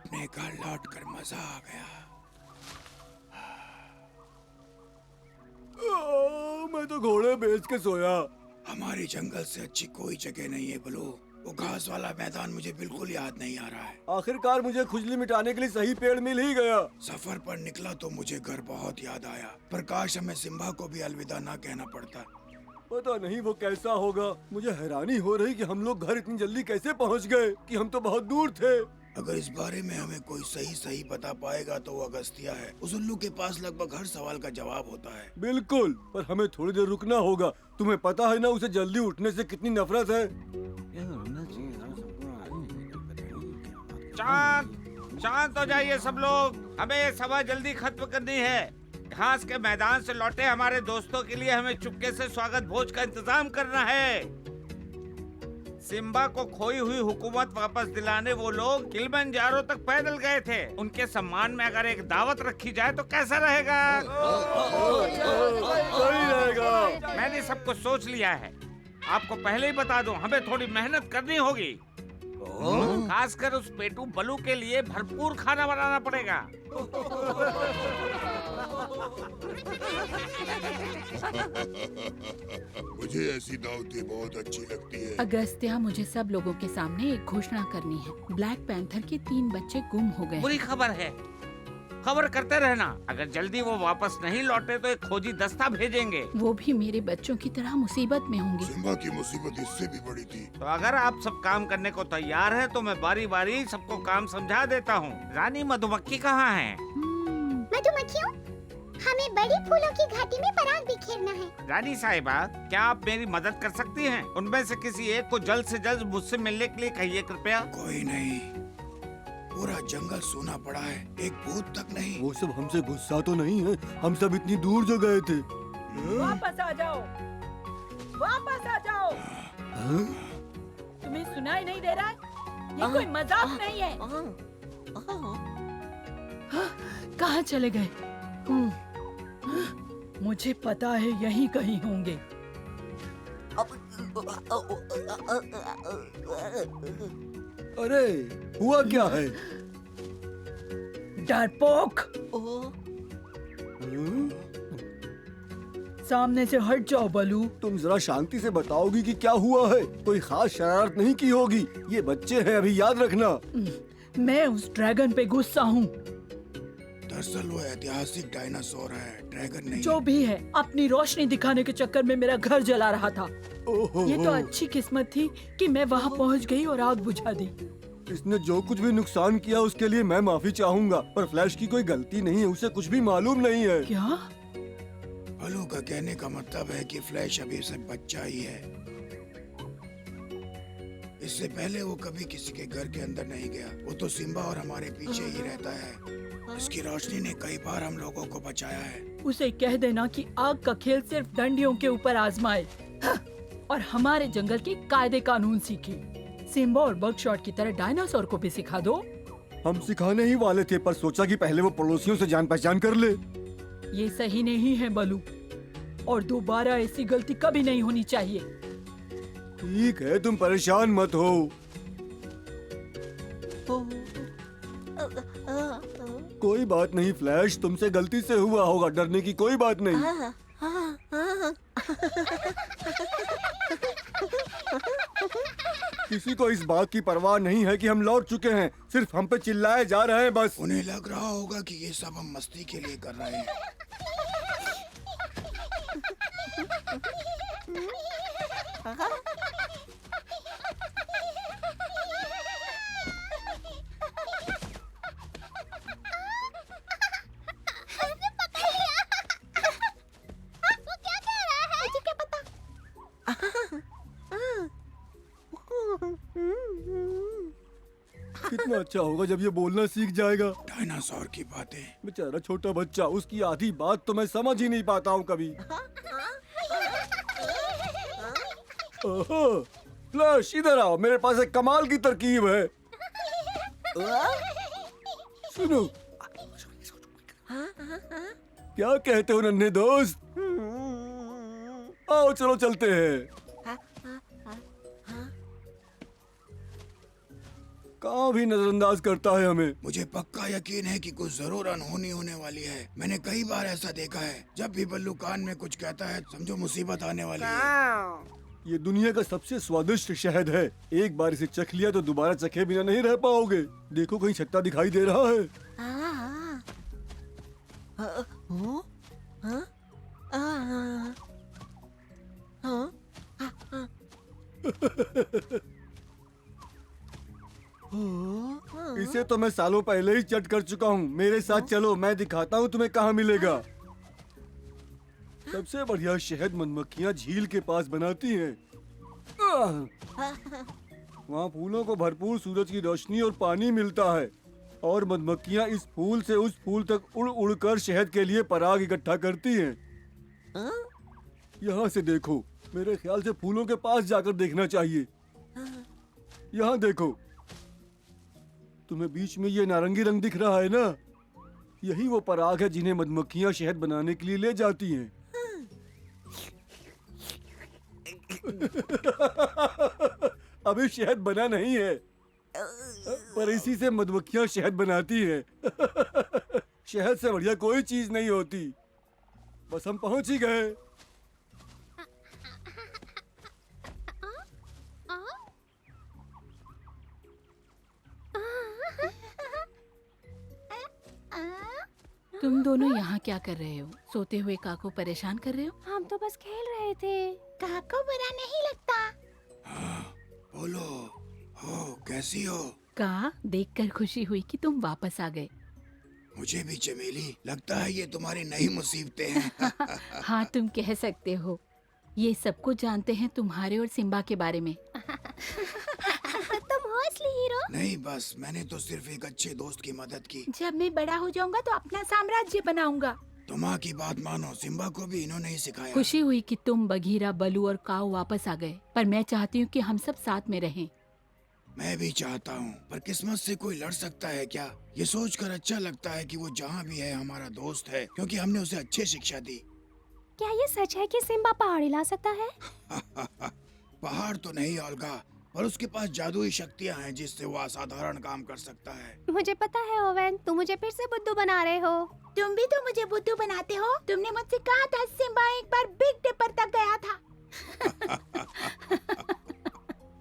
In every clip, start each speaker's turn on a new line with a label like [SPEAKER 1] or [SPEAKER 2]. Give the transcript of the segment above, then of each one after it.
[SPEAKER 1] अपने घर लौटकर मजा आ गया।
[SPEAKER 2] मैं तो घोड़े बेच के सोया।
[SPEAKER 1] हमारी जंगल से अच्छी कोई जगह नहीं है ब्लू। वो घास वाला मैदान मुझे बिल्कुल याद नहीं आ रहा है।
[SPEAKER 2] आखिरकार मुझे खुजली मिटाने के लिए सही पेड़ मिल ही गया।
[SPEAKER 1] सफर पर निकला तो मुझे घर बहुत याद आया, पर काश हमें सिम्बा को भी अलविदा ना कहना पड़ता।
[SPEAKER 2] पता नहीं वो कैसा होगा। मुझे हैरानी हो रही कि हम लोग घर इतनी जल्दी कैसे पहुंच गए कि हम तो बहुत दूर थे।
[SPEAKER 1] अगर इस बारे में हमें कोई सही बता पाएगा तो वो अगस्तिया है। उस उल्लू के पास लगभग हर सवाल का जवाब होता है।
[SPEAKER 2] बिल्कुल, पर हमें थोड़ी देर रुकना होगा। तुम्हें पता है ना उसे जल्दी उठने से कितनी नफरत है।
[SPEAKER 3] शांत हो जाइए सब लोग, हमें ये सभा जल्दी खत्म करनी है। घास के मैदान से लौटे हमारे दोस्तों के लिए हमें चुपके से स्वागत भोज का इंतजाम करना है। सिम्बा को खोई हुई हुकूमत वापस दिलाने वो लोग किलिमंजारो तक पैदल गए थे। उनके सम्मान में अगर एक दावत रखी जाए तो कैसा रहेगा?
[SPEAKER 2] सही रहेगा।
[SPEAKER 3] मैंने सब कुछ सोच लिया है। आपको पहले ही बता दूं, हमें थोड़ी मेहनत करनी होगी। खासकर उस पेटू बलू के लिए भरपूर खाना बनाना पड़ेगा।
[SPEAKER 1] मुझे ऐसी दावतें बहुत अच्छी लगती है।
[SPEAKER 4] अगस्त्या, मुझे सब लोगों के सामने एक घोषणा करनी है। ब्लैक पैंथर के 3 बच्चे गुम हो गए।
[SPEAKER 3] बुरी खबर है, खबर करते रहना। अगर जल्दी वो वापस नहीं लौटे तो एक खोजी दस्ता भेजेंगे।
[SPEAKER 4] वो भी मेरे बच्चों की तरह मुसीबत में होंगे।
[SPEAKER 1] सिम्बा की मुसीबत इससे भी बड़ी थी।
[SPEAKER 3] तो अगर आप सब काम करने को तैयार हैं तो मैं बारी बारी सबको काम समझा देता हूँ। रानी मधुमक्खी कहाँ है?
[SPEAKER 5] मधुमक्खियों, हमें बड़ी फूलों की घाटी में पराग बिखेरना है।
[SPEAKER 3] रानी साहिबा, क्या आप मेरी मदद कर सकती हैं? उनमें से किसी एक को जल्द से जल्द मुझसे मिलने के लिए कहिए कृपया।
[SPEAKER 1] कोई नहीं, पूरा जंगल सूना पड़ा है, एक भूत तक नहीं।
[SPEAKER 2] वो सब हमसे गुस्सा तो नहीं है? हम सब इतनी दूर जो गए थे।
[SPEAKER 6] वापस आ जाओ, वापस आ जाओ।
[SPEAKER 2] हाँ?
[SPEAKER 6] तुम्हें सुनाई नहीं दे रहा है? ये कोई मजाक नहीं है।
[SPEAKER 4] कहाँ चले गए?
[SPEAKER 6] मुझे पता है यहीं कहीं होंगे।
[SPEAKER 2] अरे हुआ क्या है?
[SPEAKER 6] डरपोक,
[SPEAKER 2] हाँ?
[SPEAKER 6] सामने से हट जाओ बलू।
[SPEAKER 2] तुम जरा शांति से बताओगी कि क्या हुआ है? कोई खास शरारत नहीं की होगी। ये बच्चे हैं, अभी याद रखना।
[SPEAKER 6] मैं उस ड्रैगन पे गुस्सा हूँ।
[SPEAKER 1] दरअसल वो ऐतिहासिक डायनासोर है, ड्रैगन नहीं।
[SPEAKER 6] जो भी है, अपनी रोशनी दिखाने के चक्कर में मेरा घर जला रहा था।
[SPEAKER 2] ओहो,
[SPEAKER 6] ये तो अच्छी किस्मत थी कि मैं वहाँ पहुँच गई और आग बुझा दी।
[SPEAKER 2] इसने जो कुछ भी नुकसान किया उसके लिए मैं माफी चाहूंगा, पर फ्लैश की कोई गलती नहीं है, उसे कुछ भी मालूम नहीं है।
[SPEAKER 6] क्या?
[SPEAKER 1] बलू का कहने का मतलब है कि फ्लैश अभी से बच्चा ही है। इससे पहले वो कभी किसी के घर के अंदर नहीं गया। वो तो सिम्बा और हमारे पीछे ही रहता है। इसकी रोशनी ने कई बार हम लोगों को बचाया है।
[SPEAKER 6] उसे कह देना कि आग का खेल सिर्फ डंडियों के ऊपर आजमाए और हमारे जंगल के कायदे कानून सीखे। सिम्बा और बगशॉट की तरह डायनासोर को भी सिखा दो।
[SPEAKER 2] हम सिखाने ही वाले थे, पर सोचा कि पहले वो पड़ोसियों से जान पहचान कर ले।
[SPEAKER 6] ये सही नहीं है बलू, और दोबारा ऐसी गलती कभी नहीं होनी चाहिए।
[SPEAKER 2] ठीक है, तुम परेशान मत हो। कोई बात नहीं फ्लैश, तुमसे गलती से हुआ होगा, डरने की कोई बात नहीं। किसी को इस बात की परवाह नहीं है कि हम लौट चुके हैं, सिर्फ हम पे चिल्लाए जा रहे हैं बस।
[SPEAKER 1] उन्हें लग रहा होगा कि ये सब हम मस्ती के लिए कर रहे हैं।
[SPEAKER 2] कितना अच्छा होगा जब ये बोलना सीख जाएगा।
[SPEAKER 1] डायनासोर की बातें।
[SPEAKER 2] बेचारा छोटा बच्चा, उसकी आधी बात तो मैं समझ ही नहीं पाता हूँ कभी। ओहो, फ्लैश इधर आओ, मेरे पास एक कमाल की तरकीब है। सुनो, क्या कहते हो नन्हे दोस्त? आओ चलो चलते हैं। कहाँ भी नजरअंदाज करता है हमें।
[SPEAKER 1] मुझे पक्का यकीन है कि कुछ जरूर अनहोनी होने वाली है। मैंने कई बार ऐसा देखा है, जब भी बल्लू कान में कुछ कहता है समझो मुसीबत आने वाली है।
[SPEAKER 2] ये दुनिया का सबसे स्वादिष्ट शहद है। एक बार इसे चख लिया तो दोबारा चखे बिना नहीं रह पाओगे। देखो कहीं छत्ता दिखाई दे रहा है। इसे तो मैं सालों पहले ही चट कर चुका हूँ। मेरे साथ चलो, मैं दिखाता हूँ तुम्हें कहाँ मिलेगा। सबसे बढ़िया शहद मधुमक्खियाँ झील के पास बनाती हैं। वहाँ फूलों को भरपूर सूरज की रोशनी और पानी मिलता है और मधुमक्खियाँ इस फूल से उस फूल तक उड़ उड़ कर शहद के लिए पराग इकट्ठा करती हैं। यहाँ से देखो, मेरे ख्याल से फूलों के पास जाकर देखना चाहिए। यहाँ देखो, तुम्हें बीच में ये नारंगी रंग दिख रहा है ना? यही वो पराग है जिन्हें मधुमक्खियाँ शहद बनाने के लिए ले जाती हैं। अभी शहद बना नहीं है, पर इसी से मधुमक्खियाँ शहद बनाती हैं। शहद से बढ़िया कोई चीज नहीं होती। बस हम पहुंच ही गए।
[SPEAKER 4] तुम दोनों यहाँ क्या कर रहे हो? सोते हुए का को परेशान कर रहे हो?
[SPEAKER 5] हम तो बस खेल रहे थे। काको बुरा नहीं लगता।
[SPEAKER 1] बोलो, हो कैसी हो?
[SPEAKER 4] का देखकर खुशी हुई कि तुम वापस आ गए।
[SPEAKER 1] मुझे भी चमेली, लगता है ये तुम्हारी नई मुसीबतें हैं।
[SPEAKER 4] हाँ, तुम कह सकते हो। ये सब कुछ जानते हैं तुम्हारे और सिम्बा के बारे में।
[SPEAKER 5] तुम हो असली हीरो।
[SPEAKER 1] नहीं, बस मैंने तो सिर्फ एक अच्छे दोस्त की मदद की।
[SPEAKER 4] जब मैं बड़ा हो जाऊंगा तो अपना साम्राज्य बनाऊंगा।
[SPEAKER 1] तुम माँ की बात मानो, सिम्बा को भी इन्होंने ही सिखाया।
[SPEAKER 4] खुशी हुई कि तुम, बघीरा, बलू और काऊ वापस आ गए, पर मैं चाहती हूँ कि हम सब साथ में रहें।
[SPEAKER 1] मैं भी चाहता हूँ, पर किस्मत से कोई लड़ सकता है क्या? ये सोचकर अच्छा लगता है कि वो जहाँ भी है हमारा दोस्त है, क्योंकि हमने उसे अच्छी शिक्षा दी।
[SPEAKER 5] क्या ये सच है कि सिम्बा पहाड़ हिला सकता है?
[SPEAKER 1] पहाड़ तो नहीं ओल्गा, पर उसके पास जादुई शक्तियाँ हैं जिससे वो असाधारण काम कर सकता है।
[SPEAKER 5] मुझे पता है ओवेन, तुम मुझे फिर से बुद्धू बना रहे हो।
[SPEAKER 4] तुम भी तो मुझे बुद्धू बनाते हो। तुमने मुझसे कहा था सिम्बा एक बार बिग डिपर तक गया था।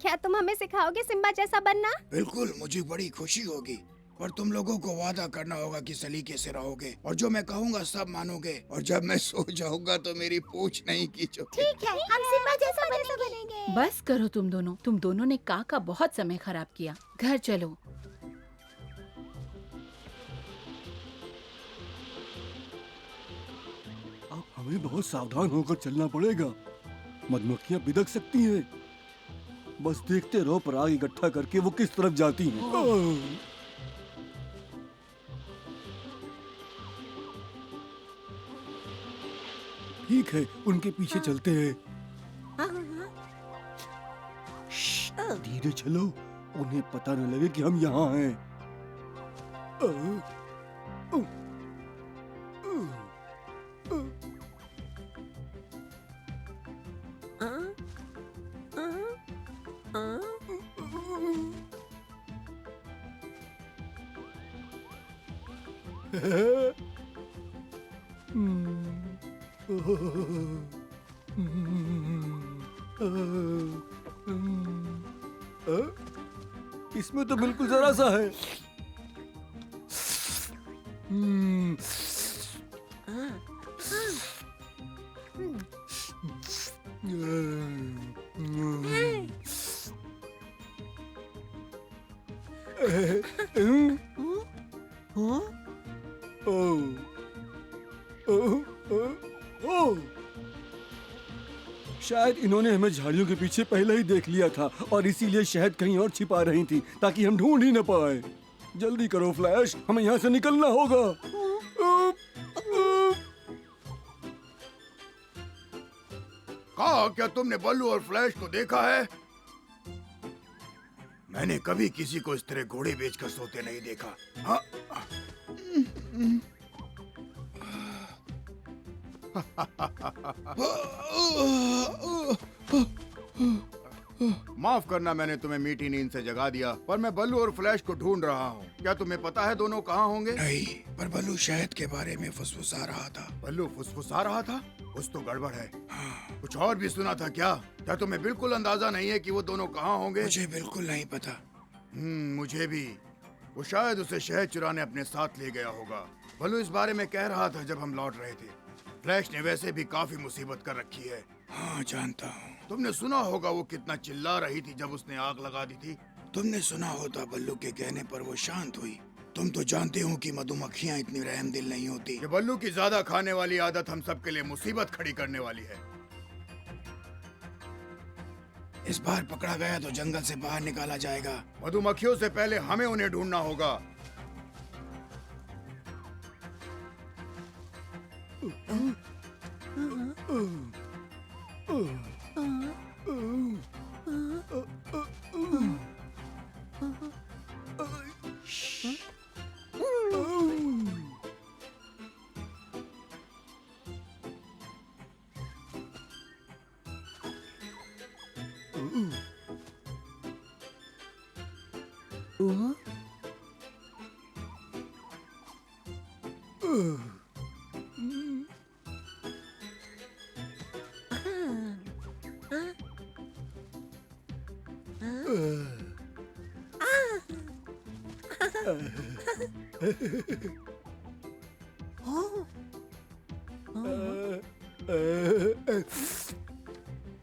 [SPEAKER 5] क्या तुम हमें सिखाओगे सिम्बा जैसा बनना?
[SPEAKER 1] बिल्कुल, मुझे बड़ी खुशी होगी, पर तुम लोगों को वादा करना होगा कि सलीके से रहोगे और जो मैं कहूँगा सब मानोगे, और जब मैं सो जाऊंगा तो मेरी पूछ नहीं खींचोगे।
[SPEAKER 5] ठीक है, हम सिम्बा जैसा बनेंगे।
[SPEAKER 4] बस करो तुम दोनों ने का बहुत समय खराब किया। घर चलो।
[SPEAKER 2] अब हमें बहुत सावधान होकर चलना पड़ेगा। मधुमक्खियाँ बिदक सकती हैं। बस देखते रहो पराग इकट्ठा करके वो किस तरफ जाती हैं। ठीक है, उनके पीछे चलते हैं। श्श्श, धीरे चलो, उन्हें पता न लगे कि हम यहाँ हैं। इसमें तो बिल्कुल जरा सा है। शायद इन्होंने हमें झाड़ियों के पीछे पहले ही देख लिया था और इसीलिए शहद कहीं और छिपा रही थी ताकि हम ढूंढ ही न पाए। जल्दी करो फ्लैश, हमें यहाँ से निकलना होगा।
[SPEAKER 1] कहा, क्या तुमने बल्लू और फ्लैश को देखा है? मैंने कभी किसी को इस तरह घोड़े बेचकर सोते नहीं देखा। हाँ? माफ करना मैंने तुम्हें मीठी नींद से जगा दिया, पर मैं बल्लू और फ्लैश को ढूंढ रहा हूँ। क्या तुम्हें पता है दोनों कहाँ होंगे?
[SPEAKER 7] नहीं, पर बल्लू शहद के बारे में फुसफुसा रहा था।
[SPEAKER 1] बल्लू फुसफुसा रहा था? कुछ तो गड़बड़ है। कुछ और भी सुना था क्या? क्या तुम्हें बिल्कुल अंदाजा नहीं है कि वो दोनों कहाँ होंगे?
[SPEAKER 7] मुझे बिल्कुल नहीं पता।
[SPEAKER 1] मुझे भी। वो शायद उसे शहद चुराने अपने साथ ले गया होगा। बल्लू इस बारे में कह रहा था जब हम लौट रहे थे। फ्लैश ने वैसे भी काफी मुसीबत कर रखी है।
[SPEAKER 7] हाँ, जानता हूँ।
[SPEAKER 1] तुमने सुना होगा वो कितना चिल्ला रही थी जब उसने आग लगा दी थी।
[SPEAKER 7] तुमने सुना होता बल्लू के कहने पर वो शांत हुई। तुम तो जानते हो कि मधुमक्खियाँ इतनी रहमदिल नहीं होती।
[SPEAKER 1] ये बल्लू की ज्यादा खाने वाली आदत हम सबके लिए मुसीबत खड़ी करने वाली है।
[SPEAKER 7] इस बार पकड़ा गया तो जंगल से बाहर निकाला जाएगा।
[SPEAKER 1] मधुमक्खियों से पहले हमें उन्हें ढूंढना होगा।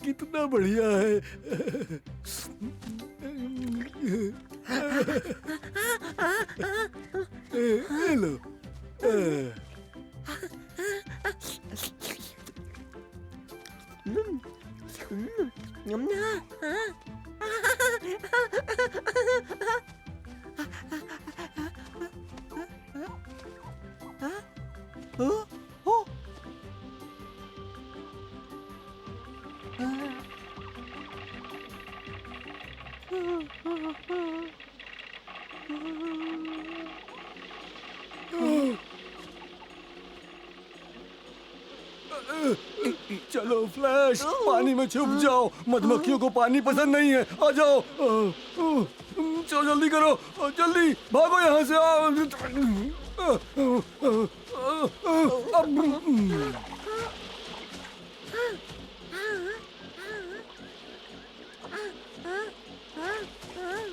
[SPEAKER 2] कितना बढ़िया है। हेलो। चलो फ्लैश, पानी में छुप जाओ। मधुमक्खियों को पानी पसंद नहीं है। आ जाओ। चलो जल्दी करो, जल्दी भागो यहाँ से।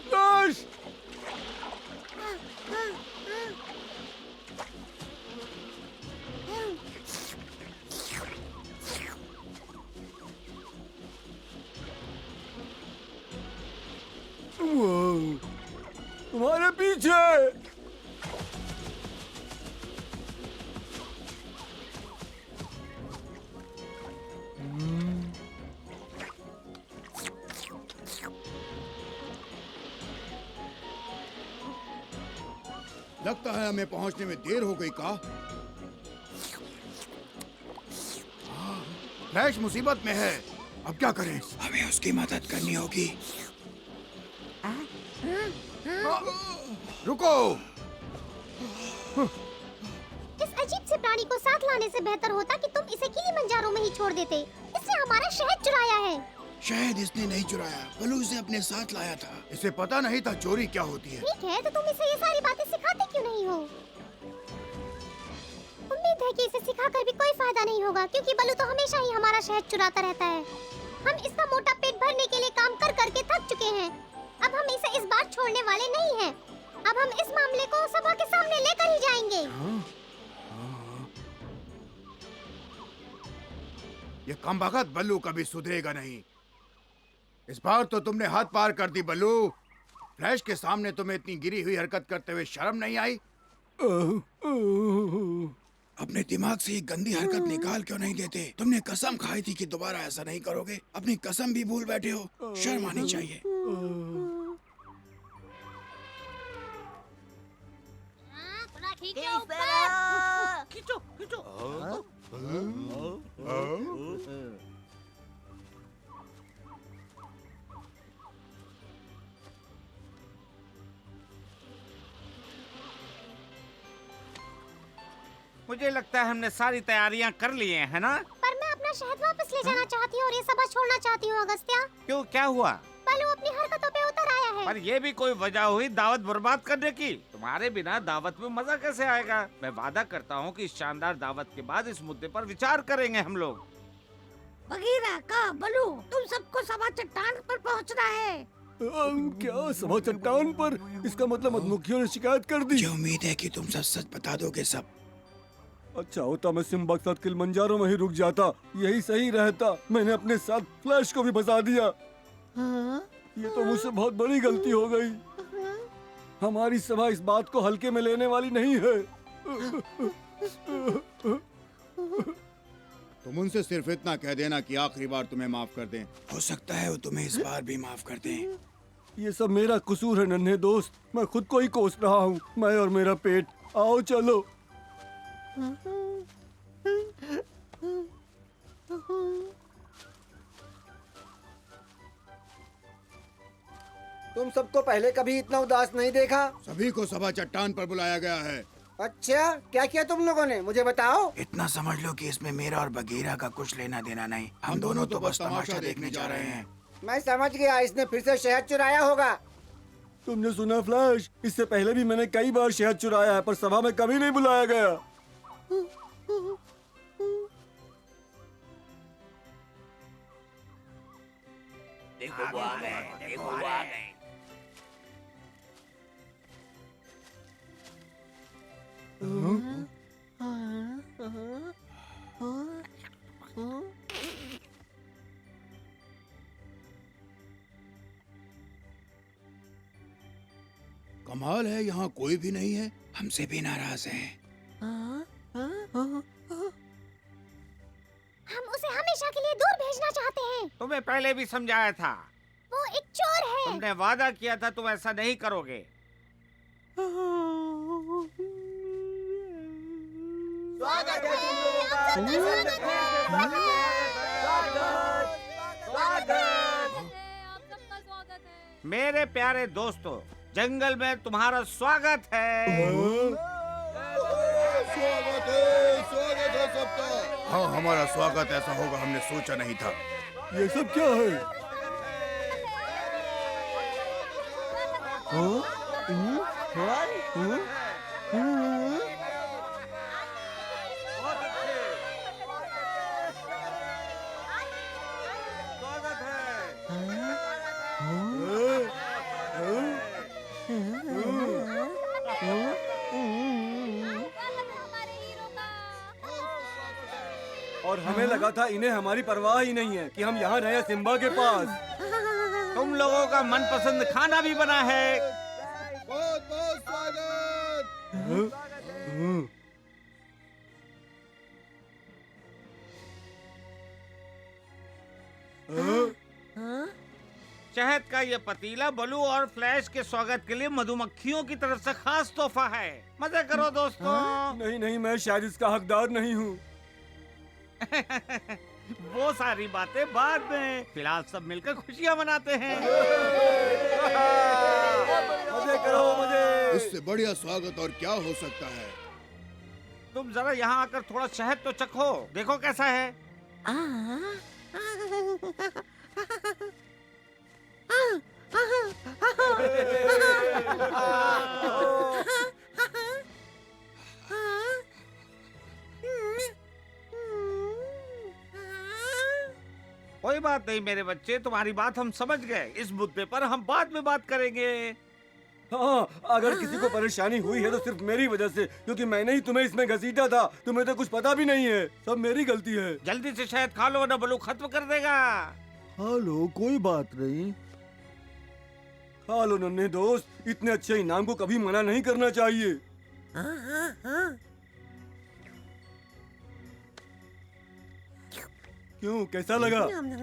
[SPEAKER 2] फ्लैश, तुम्हारे पीछे।
[SPEAKER 1] लगता है हमें पहुंचने में देर हो गई का। फ्लैश मुसीबत में है, अब क्या करें?
[SPEAKER 7] हमें उसकी मदद करनी होगी।
[SPEAKER 1] रुको।
[SPEAKER 5] इस अजीब से प्राणी को साथ लाने से बेहतर होता कि तुम इसे किलिमंजारो में ही छोड़ देते। इसने हमारा शहद चुराया है।
[SPEAKER 7] शायद इसने नहीं चुराया, बल्लू इसे अपने साथ लाया था।
[SPEAKER 1] इसे पता नहीं था चोरी क्या होती है।
[SPEAKER 5] ठीक है, तो तुम इसे ये सारी बातें सिखाते क्यों नहीं हो? उम्मीद है कि इसे सिखाकर भी कोई फायदा नहीं होगा, क्योंकि बल्लू तो हमेशा ही हमारा शहद चुराता रहता है। हम इसका मोटा पेट भरने के लिए काम कर करके थक चुके हैं। अब हम इसे इस बार छोड़ने वाले नहीं हैं। अब हम इस मामले को सभा के सामने लेकर ही जाएंगे।
[SPEAKER 1] ये कमबख्त बल्लू कभी सुधरेगा नहीं। इस बार तो तुमने हद पार कर दी बल्लू। फ्लैश के सामने तुम्हें इतनी गिरी हुई हरकत करते हुए शर्म नहीं आई?
[SPEAKER 7] अपने दिमाग से ये गंदी हरकत निकाल क्यों नहीं देते? तुमने कसम खाई थी कि दोबारा ऐसा नहीं करोगे। अपनी कसम भी भूल बैठे हो। शर्म आनी चाहिए।
[SPEAKER 3] खींचो खींचो। मुझे लगता है हमने सारी तैयारियां कर ली हैं, है ना?
[SPEAKER 5] पर मैं अपना शहद वापस ले जाना चाहती हूँ और ये सभा छोड़ना चाहती हूँ अगस्त्या।
[SPEAKER 3] क्यों, क्या हुआ?
[SPEAKER 5] हरकतों पे उतर आया है।
[SPEAKER 3] पर ये भी कोई वजह हुई दावत बर्बाद करने की? तुम्हारे बिना दावत में मजा कैसे आएगा? मैं वादा करता हूँ कि इस शानदार दावत के बाद इस मुद्दे पर विचार करेंगे हम लोग।
[SPEAKER 8] बगीरा का बलू, तुम सबको सभा चट्टान पर पहुंचना है।
[SPEAKER 2] क्या सभा चट्टान पर? इसका मतलब मधुमक्खियों ने शिकायत कर दी।
[SPEAKER 7] मुझे उम्मीद है कि तुम सच सच बता दोगे सब।
[SPEAKER 2] अच्छा होता मैं सिम्बा के साथ किलिमंजारो में ही रुक जाता, यही सही रहता। मैंने अपने साथ फ्लैश को भी फंसा दिया। ये तो मुझसे बहुत बड़ी गलती हो गई। हमारी सभा इस बात को हल्के में लेने वाली नहीं है।
[SPEAKER 1] तुम उनसे सिर्फ इतना कह देना कि आखिरी बार तुम्हें माफ कर दें।
[SPEAKER 7] हो सकता है वो तुम्हें इस बार भी माफ कर दें।
[SPEAKER 2] ये सब मेरा कसूर है नन्हे दोस्त, मैं खुद को ही कोस रहा हूँ। मैं और मेरा पेट, आओ चलो।
[SPEAKER 9] तुम सबको पहले कभी इतना उदास नहीं देखा।
[SPEAKER 1] सभी को सभा चट्टान पर बुलाया गया है।
[SPEAKER 9] अच्छा, क्या किया तुम लोगों ने, मुझे बताओ।
[SPEAKER 7] इतना समझ लो कि इसमें मेरा और बगीरा का कुछ लेना देना नहीं। हम दोनों तो बस तमाशा देखने जा रहे हैं।
[SPEAKER 9] मैं समझ गया, इसने फिर से शहद चुराया होगा।
[SPEAKER 2] तुमने सुना फ्लैश? इससे पहले भी मैंने कई बार शहद चुराया है, पर सभा में कभी नहीं बुलाया गया।
[SPEAKER 1] कमाल है, यहाँ कोई भी नहीं है।
[SPEAKER 7] हमसे भी नाराज हैं।
[SPEAKER 5] हम उसे हमेशा के लिए दूर भेजना चाहते हैं।
[SPEAKER 3] तुम्हें पहले भी समझाया था।
[SPEAKER 5] वो एक चोर है।
[SPEAKER 3] तुमने वादा किया था तुम ऐसा नहीं करोगे।
[SPEAKER 9] स्वागत है तुम लोगों का।
[SPEAKER 3] मेरे प्यारे दोस्तों, जंगल में तुम्हारा स्वागत है।
[SPEAKER 1] स्वागत है सबका। हाँ, हमारा स्वागत ऐसा होगा हमने सोचा नहीं था।
[SPEAKER 2] ये सब क्या है?
[SPEAKER 3] स्वागत है।
[SPEAKER 2] और हमें लगा था इन्हें हमारी परवाह ही नहीं है कि हम यहाँ रहे सिम्बा के पास।
[SPEAKER 3] तुम लोगों का मनपसंद खाना भी बना है।
[SPEAKER 1] बहुत बहुत स्वागत।
[SPEAKER 3] शहद का ये पतीला बलू और फ्लैश के स्वागत के लिए मधुमक्खियों की तरफ से खास तोहफा है। मजे करो दोस्तों।
[SPEAKER 2] नहीं नहीं, मैं शायद इसका हकदार नहीं हूँ।
[SPEAKER 3] वो सारी बातें बाद में, फिलहाल सब मिलकर खुशियाँ मनाते हैं।
[SPEAKER 2] मजे करो मजे।
[SPEAKER 1] इससे बढ़िया स्वागत और क्या हो सकता है।
[SPEAKER 3] तुम जरा यहाँ आकर थोड़ा शहद तो चखो, देखो कैसा है। कोई बात नहीं मेरे बच्चे, तुम्हारी बात हम समझ गए। इस मुद्दे पर हम बाद में बात करेंगे।
[SPEAKER 2] हाँ, अगर किसी को परेशानी हुई है तो सिर्फ मेरी वजह से, क्योंकि मैंने ही तुम्हें इसमें घसीटा था। तुम्हें तो कुछ पता भी नहीं है, सब मेरी गलती है।
[SPEAKER 3] जल्दी से शहद खा लो वरना बलू खत्म कर देगा।
[SPEAKER 2] हेलो, कोई बात नहीं। खा लो नन्हे दोस्त, इतने अच्छे इनाम को कभी मना नहीं करना चाहिए। क्यों, कैसा लगा?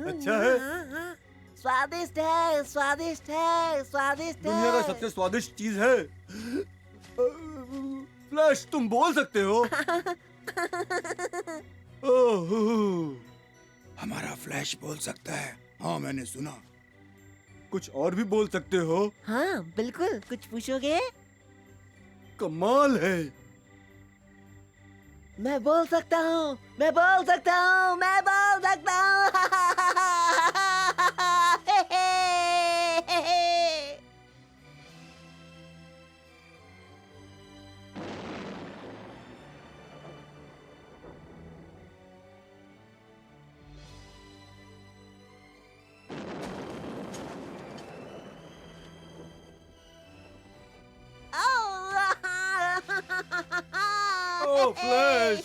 [SPEAKER 2] अच्छा है?
[SPEAKER 8] स्वादिष्ट है, स्वादिष्ट है, स्वादिष्ट
[SPEAKER 2] दुनिया का
[SPEAKER 8] है।
[SPEAKER 2] सबसे स्वादिष्ट चीज है। फ्लैश, तुम बोल सकते हो? ओह,
[SPEAKER 7] हमारा फ्लैश बोल सकता है।
[SPEAKER 1] हाँ, मैंने सुना।
[SPEAKER 2] कुछ और भी बोल सकते हो?
[SPEAKER 8] हाँ बिल्कुल, कुछ पूछोगे?
[SPEAKER 2] कमाल है।
[SPEAKER 8] मैं बोल सकता हूँ, मैं बोल सकता हूँ, मैं बोल सकता हूँ।
[SPEAKER 2] आओ फ्लैश।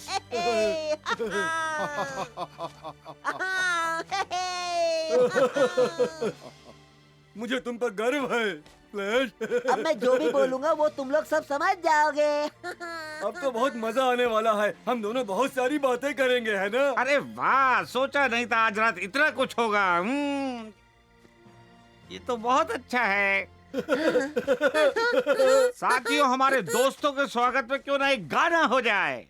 [SPEAKER 2] मुझे तुम पर गर्व है फ्लैश।
[SPEAKER 9] अब मैं जो भी बोलूंगा वो तुम लोग सब समझ जाओगे।
[SPEAKER 2] अब तो बहुत मजा आने वाला है, हम दोनों बहुत सारी बातें करेंगे, है ना?
[SPEAKER 3] अरे वाह, सोचा नहीं था आज रात इतना कुछ होगा। ये तो बहुत अच्छा है। साथियों, हमारे दोस्तों के स्वागत में क्यों ना एक गाना हो जाए।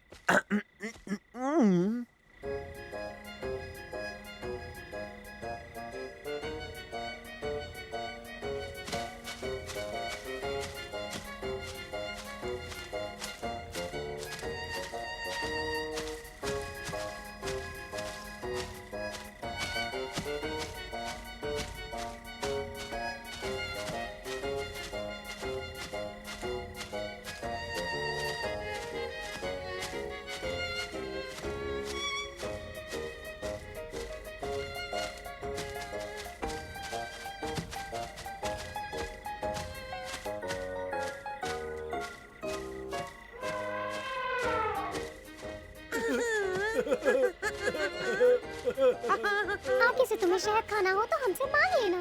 [SPEAKER 5] आगे से तुम्हें शहद खाना हो तो हमसे मांग लेना।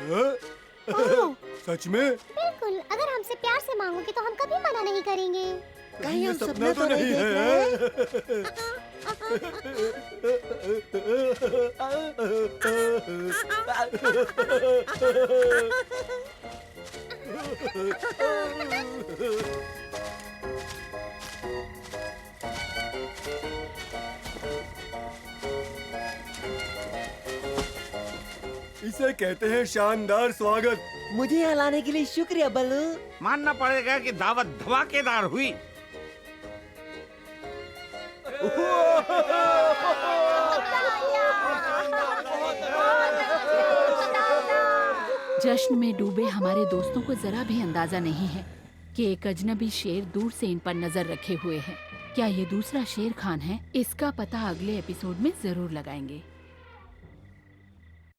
[SPEAKER 2] हाँ? सच में?
[SPEAKER 5] बिल्कुल, अगर हमसे प्यार से मांगोगे तो हम कभी मना नहीं करेंगे।
[SPEAKER 9] कहीं हम
[SPEAKER 2] सपना तो नहीं
[SPEAKER 9] देख रहे?
[SPEAKER 2] इसे कहते हैं शानदार स्वागत।
[SPEAKER 9] मुझे यहाँ लाने के लिए शुक्रिया बल्लू।
[SPEAKER 3] मानना पड़ेगा कि दावत धमाकेदार हुई।
[SPEAKER 4] जश्न में डूबे हमारे दोस्तों को जरा भी अंदाजा नहीं है कि एक अजनबी शेर दूर से इन पर नजर रखे हुए है। क्या ये दूसरा शेर खान है? इसका पता अगले एपिसोड में जरूर लगाएंगे।